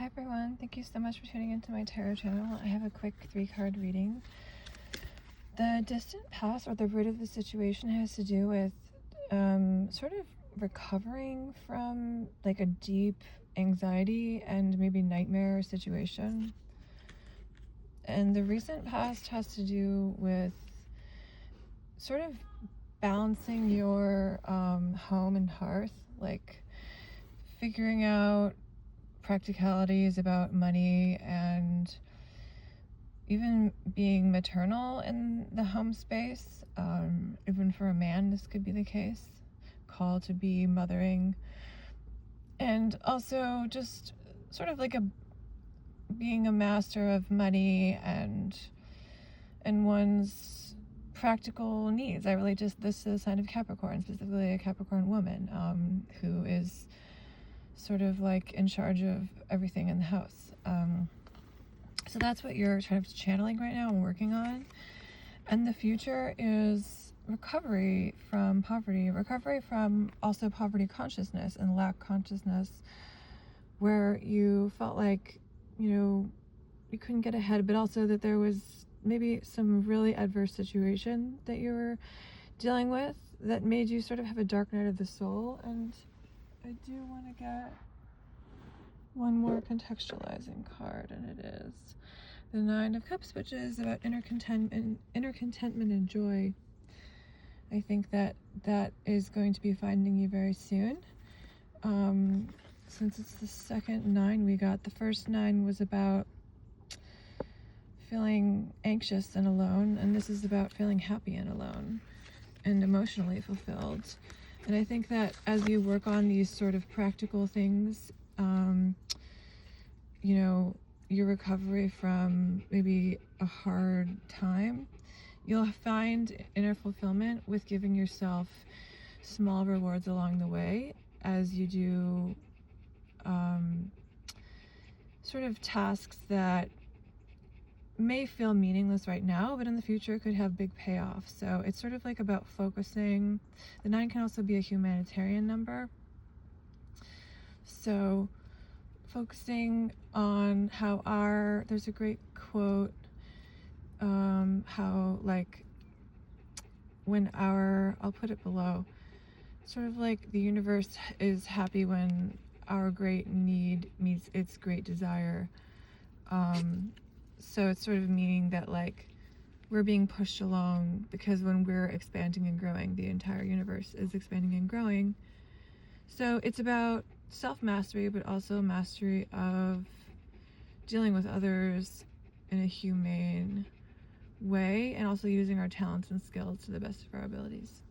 Hi everyone, thank you so much for tuning into my tarot channel. I have a quick 3-card reading. The distant past, or the root of the situation, has to do with sort of recovering from like a deep anxiety and maybe nightmare situation. And the recent past has to do with sort of balancing your home and hearth, like figuring out practicalities about money and even being maternal in the home space. Even for a man, this could be the case. Call to be mothering. And also just sort of like being a master of money and one's practical needs. I relate this to the sign of Capricorn, specifically a Capricorn woman who is sort of like in charge of everything in the house. So that's what you're kind of channeling right now and working on. And the future is recovery from poverty, recovery from also poverty consciousness and lack consciousness, where you felt like, you couldn't get ahead, but also that there was maybe some really adverse situation that you were dealing with that made you sort of have a dark night of the soul. And I do want to get one more contextualizing card, and it is the Nine of Cups, which is about inner contentment and joy. I think that is going to be finding you very soon. Since it's the second 9 we got, the first 9 was about feeling anxious and alone, and this is about feeling happy and alone and emotionally fulfilled. And I think that as you work on these sort of practical things, your recovery from maybe a hard time, you'll find inner fulfillment with giving yourself small rewards along the way as you do sort of tasks that may feel meaningless right now, but in the future could have big payoffs. So it's sort of like about focusing. The 9 can also be a humanitarian number. So focusing on how there's a great quote, how like I'll put it below, sort of like the universe is happy when our great need meets its great desire. So it's sort of meaning that like we're being pushed along, because when we're expanding and growing, the entire universe is expanding and growing. So it's about self-mastery, but also mastery of dealing with others in a humane way, and also using our talents and skills to the best of our abilities.